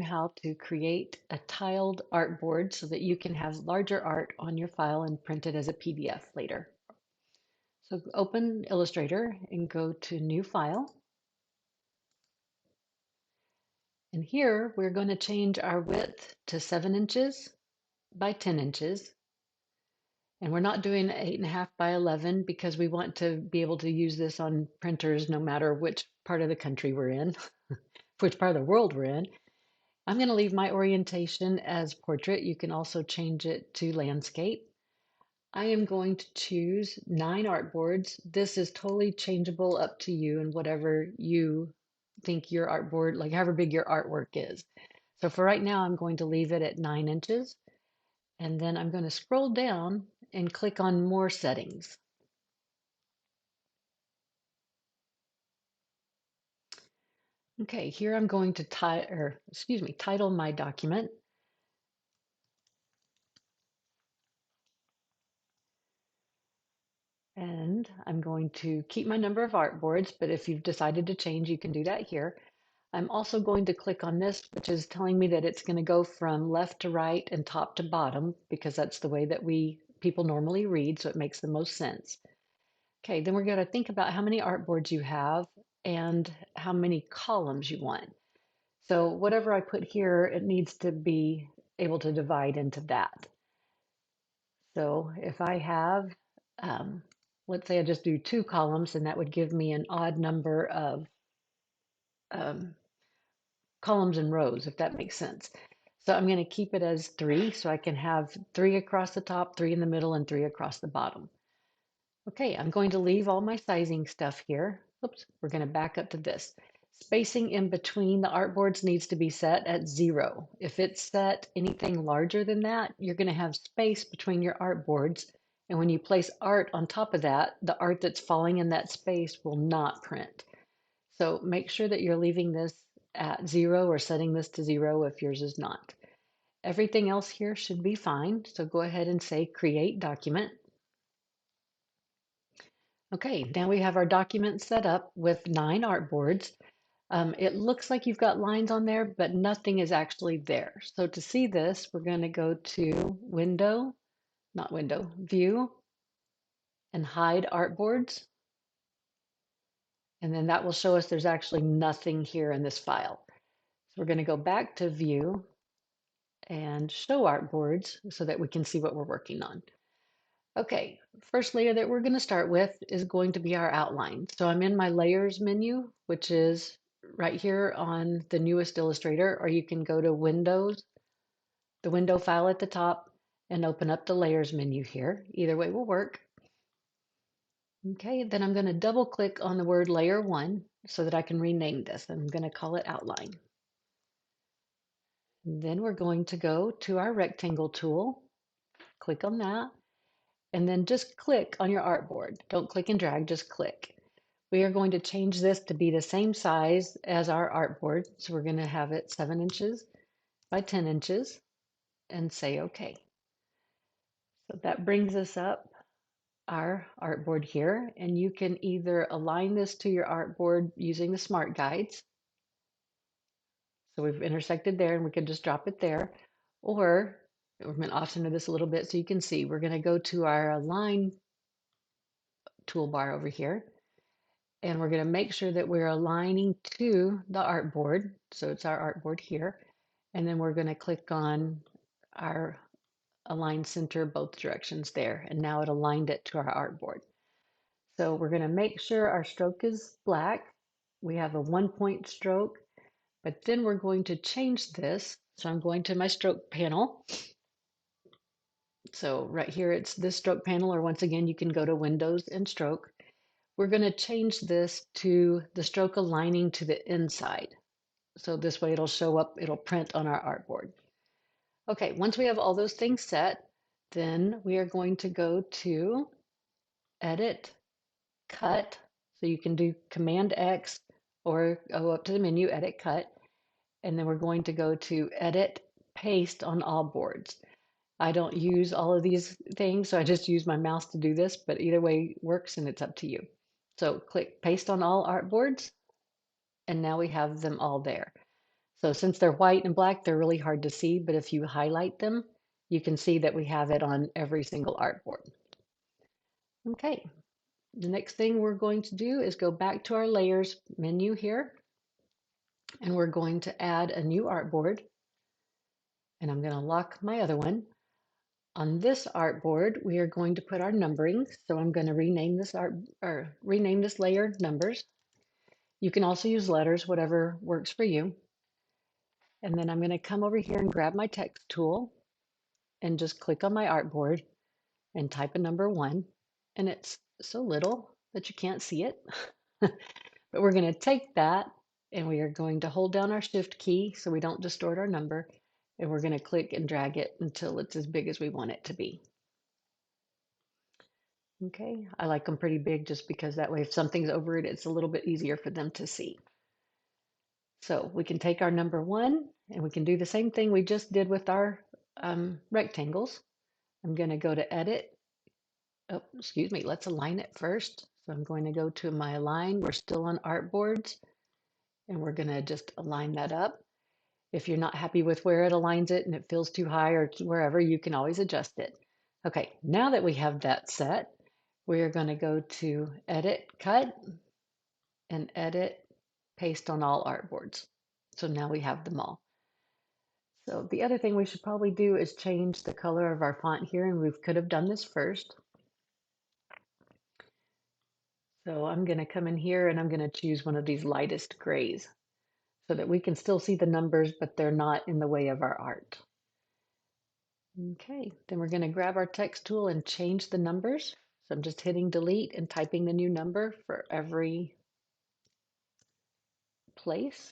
how to create a tiled artboard so that you can have larger art on your file and print it as a PDF later. So open Illustrator and go to New File. And here we're going to change our width to 7 inches by 10 inches. And we're not doing 8.5 by 11 because we want to be able to use this on printers no matter which part of the country we're in, which part of the world we're in. I'm going to leave my orientation as portrait. You can also change it to landscape. I am going to choose 9 artboards. This is totally changeable up to you and whatever you think your artboard, like however big your artwork is. So for right now, I'm going to leave it at 9 inches. And then I'm going to scroll down and click on more settings. Okay, here I'm going to title my document. And I'm going to keep my number of artboards, but if you've decided to change, you can do that here. I'm also going to click on this, which is telling me that it's going to go from left to right and top to bottom, because that's the way that people normally read, so it makes the most sense. Okay, then we're going to think about how many artboards you have and how many columns you want. So whatever I put here, it needs to be able to divide into that. So if I have, um, let's say I just do 2 columns, and that would give me an odd number of um, columns and rows, if that makes sense. So I'm going to keep it as 3, so I can have 3 across the top, 3 in the middle, and 3 across the bottom. Okay, I'm going to leave all my sizing stuff here. Oops, we're going to back up to this. Spacing in between the artboards needs to be set at 0. If it's set anything larger than that, you're going to have space between your artboards. And when you place art on top of that, the art that's falling in that space will not print. So make sure that you're leaving this at 0 or setting this to 0 if yours is not. Everything else here should be fine. So go ahead and say Create Document. Okay, now we have our document set up with 9 artboards. It looks like you've got lines on there, but nothing is actually there. So to see this, we're going to go to View, and Hide Artboards. And then that will show us there's actually nothing here in this file. So we're going to go back to View and Show Artboards so that we can see what we're working on. Okay, first layer that we're going to start with is going to be our outline. So I'm in my Layers menu, which is right here on the newest Illustrator, or you can go to Windows, the window file at the top, and open up the Layers menu here. Either way will work. Okay, then I'm going to double click on the word Layer 1 so that I can rename this. I'm going to call it Outline. And then we're going to go to our Rectangle tool, click on that, and then just click on your artboard. Don't click and drag, just click. We are going to change this to be the same size as our artboard. So we're going to have it 7 inches by 10 inches and say OK. So that brings us up our artboard here. And you can either align this to your artboard using the smart guides. So we've intersected there and we can just drop it there. Or we're going to off-center this a little bit so you can see. We're going to go to our Align toolbar over here. And we're going to make sure that we're aligning to the artboard. So it's our artboard here. And then we're going to click on our Align Center both directions there. And now it aligned it to our artboard. So we're going to make sure our stroke is black. We have a 1-point stroke, but then we're going to change this. So I'm going to my stroke panel. So right here, it's this stroke panel, or once again, you can go to Windows and Stroke. We're going to change this to the stroke aligning to the inside. So this way it'll show up, it'll print on our artboard. Okay, once we have all those things set, then we are going to go to Edit, Cut. So you can do Command X or go up to the menu, Edit, Cut. And then we're going to go to Edit, Paste on all boards. I don't use all of these things, so I just use my mouse to do this, but either way works and it's up to you. So click Paste on all artboards, and now we have them all there. So since they're white and black, they're really hard to see, but if you highlight them, you can see that we have it on every single artboard. Okay, the next thing we're going to do is go back to our layers menu here, and we're going to add a new artboard, and I'm going to lock my other one. On this artboard, we are going to put our numbering. So I'm going to rename this rename this layer numbers. You can also use letters, whatever works for you. And then I'm going to come over here and grab my text tool and just click on my artboard and type a number 1. And it's so little that you can't see it. But we're going to take that and we are going to hold down our shift key so we don't distort our number. And we're going to click and drag it until it's as big as we want it to be. Okay, I like them pretty big just because that way if something's over it, it's a little bit easier for them to see. So we can take our number 1 and we can do the same thing we just did with our rectangles. I'm going to go to edit. Oh, excuse me, let's align it first. So I'm going to go to my align. We're still on artboards and we're going to just align that up. If you're not happy with where it aligns it and it feels too high or wherever, you can always adjust it. Okay, now that we have that set, we are going to go to edit, cut, and edit, paste on all artboards. So now we have them all. So the other thing we should probably do is change the color of our font here, and we could have done this first. So I'm going to come in here and I'm going to choose one of these lightest grays so that we can still see the numbers, but they're not in the way of our art. Okay, then we're going to grab our text tool and change the numbers. So I'm just hitting delete and typing the new number for every place.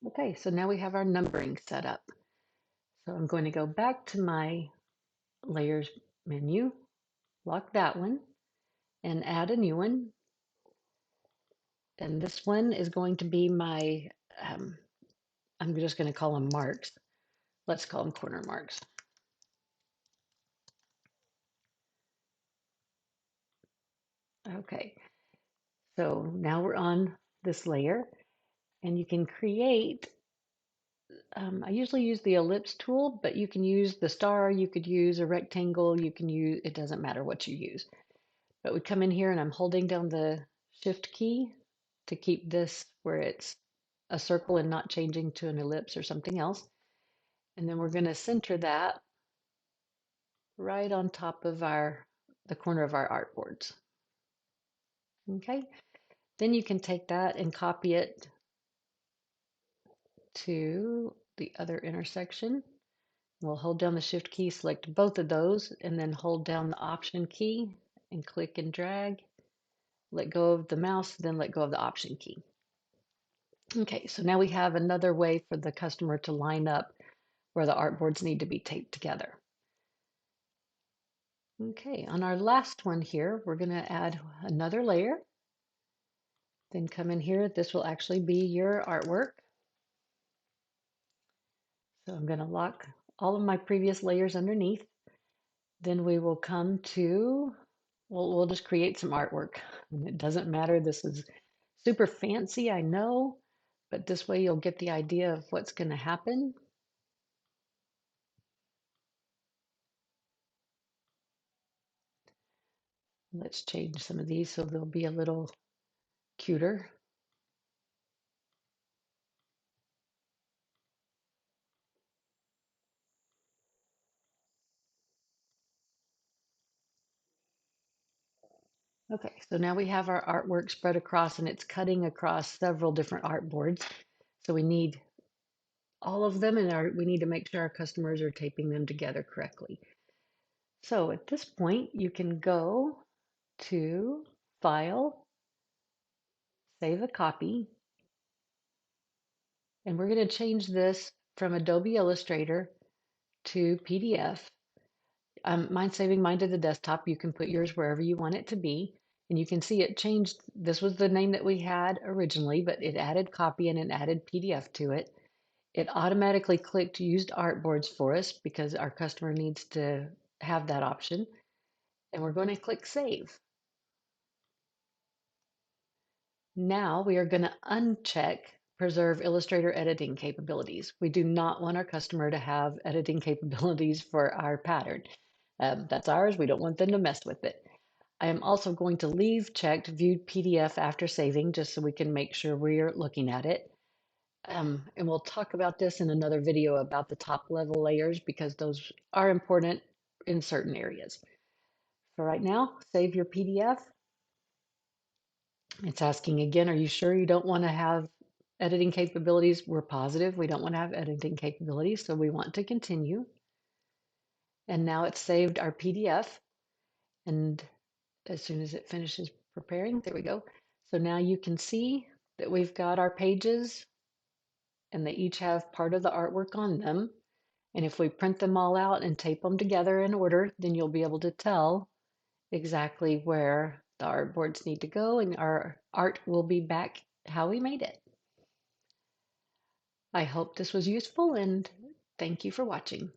Okay, so now we have our numbering set up. So I'm going to go back to my layers menu, lock that one, and add a new one. And this one is going to be my, I'm just going to call them marks. Let's call them corner marks. Okay, so now we're on this layer and you can create, I usually use the ellipse tool, but you can use the star, you could use a rectangle, you can use, it doesn't matter what you use. But we come in here and I'm holding down the shift key to keep this where it's a circle and not changing to an ellipse or something else. And then we're going to center that right on top of the corner of our artboards. Okay, then you can take that and copy it to the other intersection. We'll hold down the shift key, select both of those, and then hold down the option key and click and drag. Let go of the mouse, then let go of the option key. Okay, so now we have another way for the customer to line up where the artboards need to be taped together. Okay, on our last one here, we're going to add another layer. Then come in here. This will actually be your artwork. So I'm going to lock all of my previous layers underneath. Then we will come to, we'll just create some artwork. And it doesn't matter. This is super fancy, I know, but this way you'll get the idea of what's going to happen. Let's change some of these so they'll be a little cuter. Okay, so now we have our artwork spread across and it's cutting across several different artboards. So we need all of them and we need to make sure our customers are taping them together correctly. So at this point, you can go to File, Save a Copy, and we're going to change this from Adobe Illustrator to PDF. Mine's saving mine to the desktop. You can put yours wherever you want it to be. And you can see it changed. This was the name that we had originally, but it added copy and it added PDF to it. It automatically clicked used artboards for us because our customer needs to have that option. And we're going to click save. Now we are going to uncheck preserve Illustrator editing capabilities. We do not want our customer to have editing capabilities for our pattern. That's ours. We don't want them to mess with it. I am also going to leave checked viewed PDF after saving just so we can make sure we're looking at it. And we'll talk about this in another video about the top level layers because those are important in certain areas. For right now, save your PDF. It's asking again, are you sure you don't want to have editing capabilities? We're positive we don't want to have editing capabilities, so we want to continue. And now it's saved our PDF. And as soon as it finishes preparing, there we go. So now you can see that we've got our pages and they each have part of the artwork on them. And if we print them all out and tape them together in order, then you'll be able to tell exactly where the artboards need to go and our art will be back how we made it. I hope this was useful and thank you for watching.